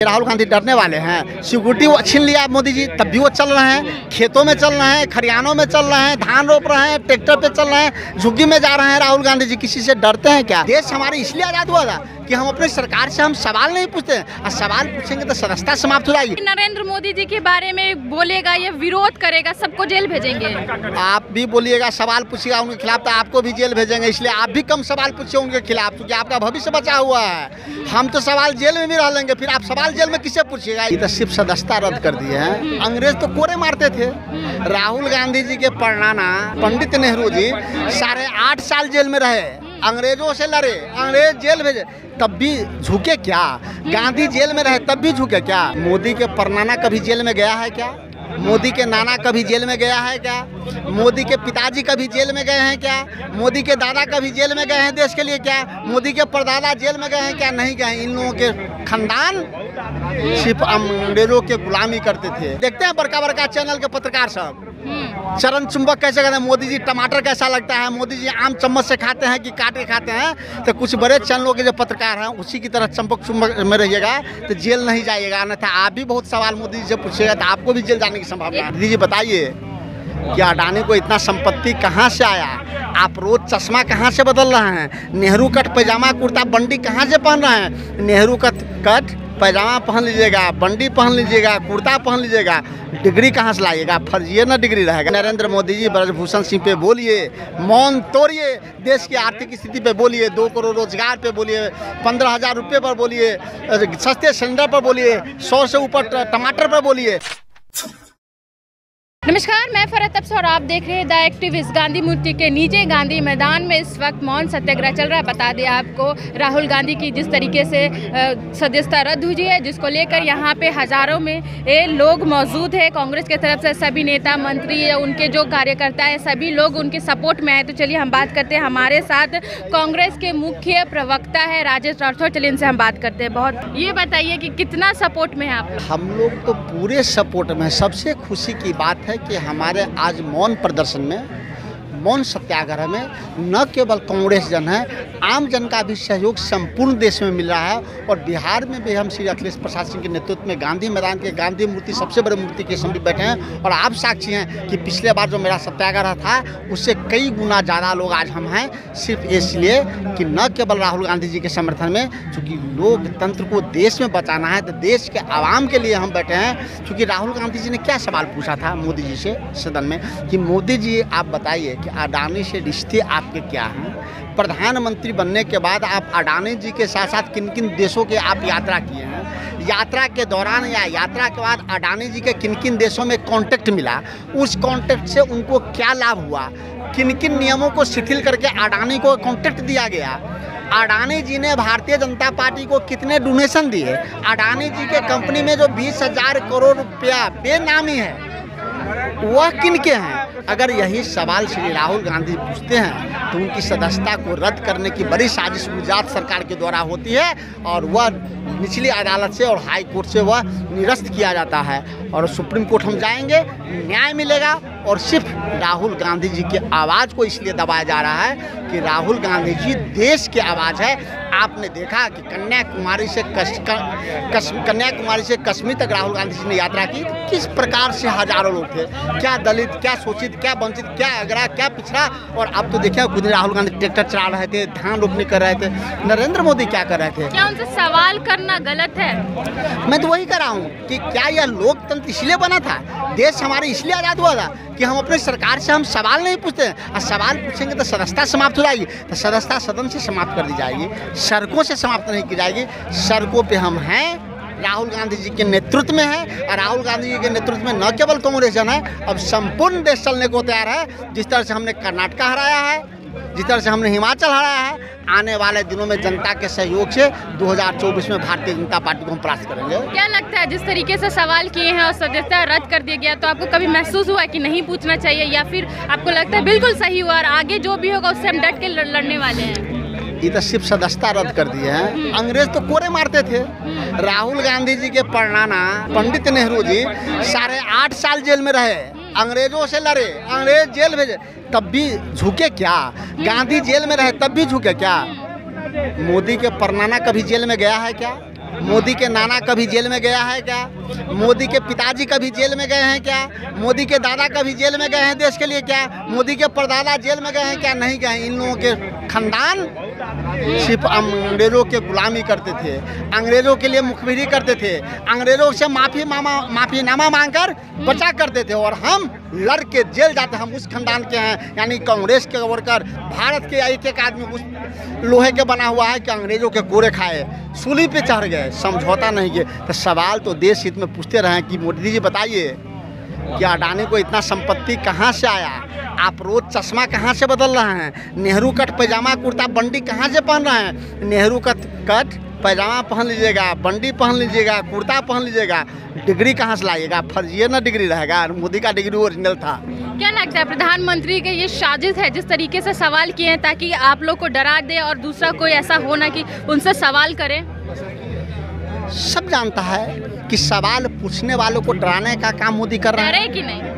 राहुल गांधी डरने वाले हैं। सिक्योरिटी वो छीन लिया मोदी जी, तब भी वो चल रहे हैं, खेतों में चल रहे हैं, खरियानों में चल रहे हैं, धान रोप रहे हैं, ट्रैक्टर पे चल रहे हैं, झुग्गी में जा रहे हैं। राहुल गांधी जी किसी से डरते हैं क्या? देश हमारे इसलिए आजाद हुआ था कि हम अपनी सरकार से हम सवाल नहीं पूछते हैं, और सवाल पूछेंगे तो सदस्यता समाप्त हो जाएगी। नरेंद्र मोदी जी के बारे में बोलेगा या विरोध करेगा, सबको जेल भेजेंगे। आप भी बोलिएगा, सवाल पूछिएगा उनके खिलाफ तो आपको भी जेल भेजेंगे। इसलिए आप भी कम सवाल पूछिए उनके खिलाफ, क्योंकि आपका भविष्य बचा हुआ है। हम तो सवाल जेल में भी रह लेंगे, फिर आप सवाल जेल में किसे पूछिएगा? ये तो सिर्फ सदस्यता रद्द कर दिए हैं। अंग्रेज तो कोरे मारते थे। राहुल गांधी जी के परनाना पंडित नेहरू जी 8.5 साल जेल में रहे, अंग्रेजों से लड़े, अंग्रेज जेल भेजे, तब भी झुके क्या? गांधी जेल में रहे तब भी झुके क्या? मोदी के परनाना कभी जेल में गया है क्या? मोदी के नाना कभी जेल में गया है क्या? मोदी के पिताजी कभी जेल में गए हैं क्या? मोदी के दादा कभी जेल में गए हैं देश के लिए क्या? मोदी के परदादा जेल में गए हैं क्या? नहीं गए। इन लोगों के खानदान सिर्फ अंग्रेजों के गुलामी करते थे। देखते हैं बड़का बड़का चैनल के पत्रकार सब चरण चुंबक कैसे कहते हैं, मोदी जी टमाटर कैसा लगता है, मोदी जी आम चम्मच से खाते हैं कि काट के खाते हैं। तो कुछ बड़े चैनलों के जो पत्रकार हैं उसी की तरह चंपक चुंबक में रहिएगा तो जेल नहीं जाइएगा, अन्यथा आप भी बहुत सवाल मोदी जी से पूछिएगा तो आपको भी जेल जाने की संभावना है। दीदी बताइए कि अडानी को इतना संपत्ति कहाँ से आया? आप रोज चश्मा कहाँ से बदल रहे हैं? नेहरू कट पैजामा कुर्ता बंडी कहाँ से पहन रहे हैं? नेहरू कट पैजामा पहन लीजिएगा, बंडी पहन लीजिएगा, कुर्ता पहन लीजिएगा, डिग्री कहाँ से लाइएगा? फर्जी ना डिग्री रहेगा। नरेंद्र मोदी जी ब्रजभूषण सिंह पे बोलिए, मौन तोड़िए, देश की आर्थिक स्थिति पे बोलिए, 2 करोड़ रोजगार पे बोलिए, 15,000 रुपये पर बोलिए, सस्ते सिलेंडर पर बोलिए, 100 से ऊपर टमाटर पर बोलिए। नमस्कार, मैं फरहत अफसर और आप देख रहे हैं द एक्टिविस्ट। गांधी मूर्ति के नीचे गांधी मैदान में इस वक्त मौन सत्याग्रह चल रहा है। बता दें आपको, राहुल गांधी की जिस तरीके से सदस्यता रद्द हुई है, जिसको लेकर यहाँ पे हजारों में लोग मौजूद है। कांग्रेस की तरफ से सभी नेता मंत्री या उनके जो कार्यकर्ता है सभी लोग उनके सपोर्ट में आए। तो चलिए हम बात करते हैं, हमारे साथ कांग्रेस के मुख्य प्रवक्ता है राजेश राठौर, चलिए इनसे हम बात करते हैं। बहुत ये बताइए कि कितना सपोर्ट में है आप? हम लोग तो पूरे सपोर्ट में। सबसे खुशी की बात है कि हमारे आज मौन प्रदर्शन में, मौन सत्याग्रह में न केवल कांग्रेस जन है, आम जन का भी सहयोग संपूर्ण देश में मिल रहा है। और बिहार में भी हम श्री अखिलेश प्रसाद सिंह के नेतृत्व में गांधी मैदान के गांधी मूर्ति सबसे बड़े मूर्ति के सामने बैठे हैं। और आप साक्षी हैं कि पिछले बार जो मेरा सत्याग्रह था उससे कई गुना ज़्यादा लोग आज हम हैं, सिर्फ इसलिए कि न केवल राहुल गांधी जी के समर्थन में, चूँकि लोकतंत्र को देश में बचाना है तो देश के आवाम के लिए हम बैठे हैं। क्योंकि राहुल गांधी जी ने क्या सवाल पूछा था मोदी जी से सदन में कि मोदी जी आप बताइए कि अडानी से रिश्ते आपके क्या हैं? प्रधानमंत्री बनने के बाद आप अडानी जी के साथ साथ किन किन देशों के आप यात्रा किए हैं? यात्रा के दौरान या यात्रा के बाद अडानी जी के किन किन देशों में कॉन्टैक्ट मिला? उस कॉन्टैक्ट से उनको क्या लाभ हुआ? किन किन नियमों को शिथिल करके अडानी को कॉन्टैक्ट दिया गया? अडानी जी ने भारतीय जनता पार्टी को कितने डोनेशन दिए? अडानी जी के कंपनी में जो 20,000 करोड़ रुपया बेनामी है वह किन के हैं? अगर यही सवाल श्री राहुल गांधी पूछते हैं तो उनकी सदस्यता को रद्द करने की बड़ी साजिश गुजरात सरकार के द्वारा होती है और वह निचली अदालत से और हाई कोर्ट से वह निरस्त किया जाता है। और सुप्रीम कोर्ट हम जाएंगे, न्याय मिलेगा। और सिर्फ राहुल गांधी जी की आवाज़ को इसलिए दबाया जा रहा है कि राहुल गांधी जी देश की आवाज़ है। आपने देखा कि कन्याकुमारी से कश्मीर तक राहुल गांधी जी ने यात्रा की, तो किस प्रकार से हजारों लोग थे, क्या दलित, क्या शोषित, क्या वंचित, क्या अगड़ा, क्या पिछड़ा। और अब तो देखिए खुद राहुल गांधी ट्रैक्टर चला रहे थे, धान रोपनी कर रहे थे। नरेंद्र मोदी क्या कर रहे थे? क्या उनसे सवाल करना गलत है? मैं तो वही कर रहा हूँ कि क्या यह लोकतंत्र इसलिए बना था, देश हमारे इसलिए आज़ाद हुआ था कि हम अपनी सरकार से हम सवाल नहीं पूछते हैं, और सवाल पूछेंगे तो सदस्यता समाप्त हो जाएगी। तो सदस्यता सदन से समाप्त कर दी जाएगी, सड़कों से समाप्त नहीं की जाएगी। सड़कों पे हम हैं, राहुल गांधी जी के नेतृत्व में है। और राहुल गांधी जी के नेतृत्व में न केवल कांग्रेस जन है, अब संपूर्ण देश चलने को तैयार है। जिस तरह से हमने कर्नाटक हराया है, जिस तरह से हमने हिमाचल हराया है, आने वाले दिनों में जनता के सहयोग से 2024 में भारतीय जनता पार्टी को हम परास्त करेंगे। क्या लगता है जिस तरीके से सवाल किए हैं और सदस्यता रद्द कर दिया गया, तो आपको कभी महसूस हुआ कि नहीं पूछना चाहिए, या फिर आपको लगता है बिल्कुल सही हुआ और आगे जो भी होगा उससे हम डट के लड़ने वाले हैं? ये तो सिर्फ सदस्यता रद्द कर दिए हैं। अंग्रेज तो कोरे मारते थे। राहुल गांधी जी के परनाना पंडित नेहरू जी 8.5 साल जेल में रहे, अंग्रेजों से लड़े, अंग्रेज जेल भेजे, तब भी झुके क्या? गांधी जेल में रहे तब भी झुके क्या? मोदी के परनाना कभी जेल में गया है क्या? मोदी के नाना कभी जेल में गया है क्या? मोदी के पिताजी कभी जेल में गए हैं क्या? मोदी के दादा कभी जेल में गए हैं देश के लिए क्या? मोदी के परदादा जेल में गए हैं क्या? नहीं गए। इन लोगों के खानदान सिर्फ अंग्रेज़ों के गुलामी करते थे, अंग्रेज़ों के लिए मुखबिरी करते थे, अंग्रेज़ों से माफ़ीनामा मांगकर बचा करते थे, और हम लड़ के जेल जाते। हम उस खानदान के हैं, यानी कांग्रेस के वर्कर। भारत के एक आदमी उस लोहे के बना हुआ है कि अंग्रेज़ों के कोरे खाए, सूली पे चढ़ गए, समझौता नहीं किए। तो सवाल तो देश हित में पूछते रहे कि मोदी जी बताइए कि अडानी को इतना संपत्ति कहाँ से आया? आप रोज चश्मा कहाँ से बदल रहे हैं? नेहरू कट पैजामा कुर्ता बंडी कहाँ से पहन रहे हैं? नेहरू कट पैजामा पहन लीजिएगा, बंडी पहन लीजिएगा, कुर्ता पहन लीजिएगा, डिग्री कहाँ से लाइएगा? फर्जी ना डिग्री रहेगा। मोदी का डिग्री ओरिजिनल था। क्या लगता है प्रधानमंत्री के ये साजिश है, जिस तरीके से सवाल किए हैं ताकि आप लोग को डरा दे और दूसरा कोई ऐसा हो ना कि उनसे सवाल करें? सब जानता है कि सवाल पूछने वालों को डराने का काम मोदी कर रहे हैं। डरे कि नहीं?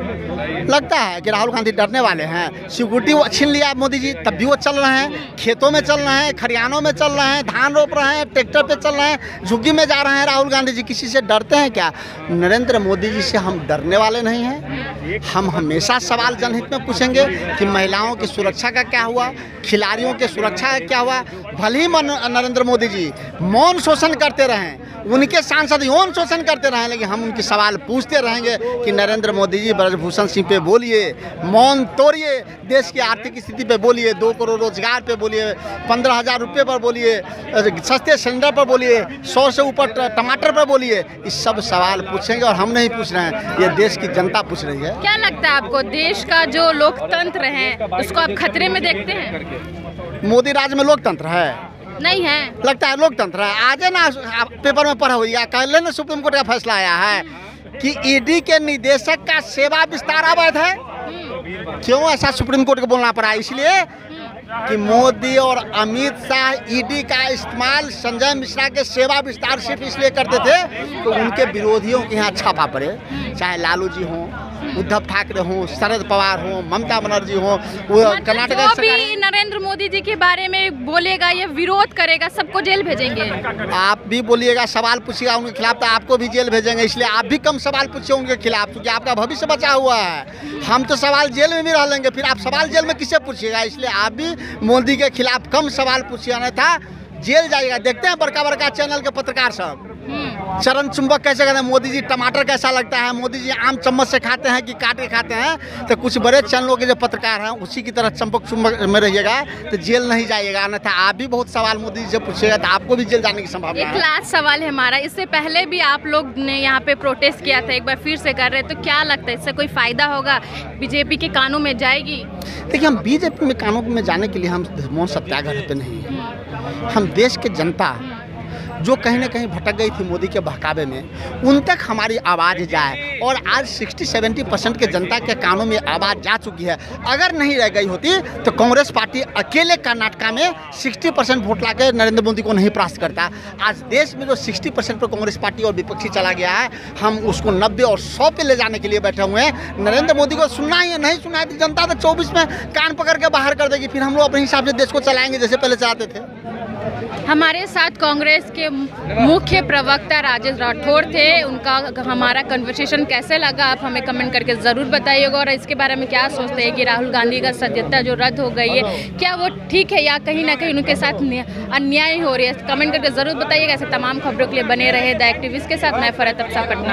लगता है कि राहुल गांधी डरने वाले हैं। सिक्योरिटी वो छीन लिया मोदी जी, तब भी वो चल रहे हैं, खेतों में चल रहे हैं, खरियानों में चल रहे हैं, धान रोप रहे हैं, ट्रैक्टर पे चल रहे हैं, झुग्गी में जा रहे हैं। राहुल गांधी जी किसी से डरते हैं क्या? नरेंद्र मोदी जी से हम डरने वाले नहीं हैं। हम हमेशा सवाल जनहित में पूछेंगे कि महिलाओं की सुरक्षा का क्या हुआ, खिलाड़ियों की सुरक्षा का क्या हुआ। भले ही नरेंद्र मोदी जी मौन शोषण करते रहें, उनके सांसद यौन शोषण करते रहें, लेकिन हम उनके सवाल पूछते रहेंगे कि नरेंद्र मोदी जी ब्रजभूषण सिंह पे बोलिए, मौन तोड़िए, देश की आर्थिक स्थिति पे बोलिए, 2 करोड़ रोजगार पे बोलिए, 15,000 रुपये पर बोलिए, सस्ते सिलेंडर पर बोलिए, 100 से ऊपर टमाटर पर बोलिए। इस सब सवाल पूछेंगे और हम नहीं पूछ रहे हैं, ये देश की जनता पूछ रही है। क्या लगता है आपको देश का जो लोकतंत्र है उसको आप खतरे में देखते हैं? मोदी राज में लोकतंत्र है? नहीं है। लगता है लोकतंत्र है। आज है ना पेपर में पढ़ा हुआ, कल ना सुप्रीम कोर्ट का फैसला आया है कि ईडी के निदेशक का सेवा विस्तार अवैध है। क्यों ऐसा सुप्रीम कोर्ट को बोलना पड़ा? इसलिए कि मोदी और अमित शाह ईडी का इस्तेमाल संजय मिश्रा के सेवा विस्तार सिर्फ इसलिए करते थे तो उनके विरोधियों के यहाँ छापा पड़े, चाहे लालू जी हों, उद्धव ठाकरे हों, शरद पवार हों, ममता बनर्जी हों, कर्नाटक जो भी नरेंद्र मोदी जी के बारे में बोलेगा, ये विरोध करेगा, सबको जेल भेजेंगे। आप भी बोलिएगा, सवाल पूछिएगा उनके खिलाफ, तो आपको भी जेल भेजेंगे। इसलिए आप भी कम सवाल पूछिए उनके खिलाफ, क्योंकि आपका भविष्य बचा हुआ है। हम तो सवाल जेल में भी रह लेंगे, फिर आप सवाल जेल में किससे पूछिएगा? इसलिए आप भी मोदी के खिलाफ कम सवाल पूछिए, अन्यथा जेल जाइएगा। देखते हैं बड़का बड़का चैनल के पत्रकार सब चरण चुंबक कैसे कहते हैं, मोदी जी टमाटर कैसा लगता है, मोदी जी आम चम्मच से खाते हैं कि काट के खाते हैं। तो कुछ बड़े चैनलों के जो पत्रकार हैं उसी की तरह चंपक चुंबक में रहिएगा तो जेल नहीं जाइएगा, अन्यथा आप भी बहुत सवाल मोदी जी से पूछिएगा तो आपको भी जेल जाने की संभावना है। एक लास्ट सवाल है हमारा, इससे पहले भी आप लोग ने यहाँ पे प्रोटेस्ट किया था, एक बार फिर से कर रहे हैं, तो क्या लगता है इससे कोई फायदा होगा? बीजेपी के कानों में जाएगी? देखिए, हम बीजेपी में कानों में जाने के लिए हम मौन सत्याग्रह पे नहीं है। हम देश के जनता जो कहीं ना कहीं भटक गई थी मोदी के बहकावे में, उन तक हमारी आवाज़ जाए। और आज 60-70% के जनता के कानों में आवाज़ जा चुकी है। अगर नहीं रह गई होती तो कांग्रेस पार्टी अकेले कर्नाटका में 60% वोट लाकर नरेंद्र मोदी को नहीं परास्त करता। आज देश में जो 60% पर कांग्रेस पार्टी और विपक्षी चला गया है, हम उसको 90 और 100 पे ले जाने के लिए बैठे हुए हैं। नरेंद्र मोदी को सुनना ही है, नहीं सुना है तो जनता तो 24 में कान पकड़ के बाहर कर देगी। फिर हम लोग अपने हिसाब से देश को चलाएंगे जैसे पहले चलाते थे। हमारे साथ कांग्रेस के मुख्य प्रवक्ता राजेश राठौर थे। उनका हमारा कन्वर्सेशन कैसे लगा आप हमें कमेंट करके ज़रूर बताइएगा, और इसके बारे में क्या सोचते हैं कि राहुल गांधी का सदस्यता जो रद्द हो गई है, क्या वो ठीक है या कहीं ना कहीं उनके साथ अन्याय हो रही है? कमेंट करके ज़रूर बताइएगा। ऐसे तमाम खबरों के लिए बने रहे द एक्टिविस्ट के साथ। मैं फरहत अफसा, पटना।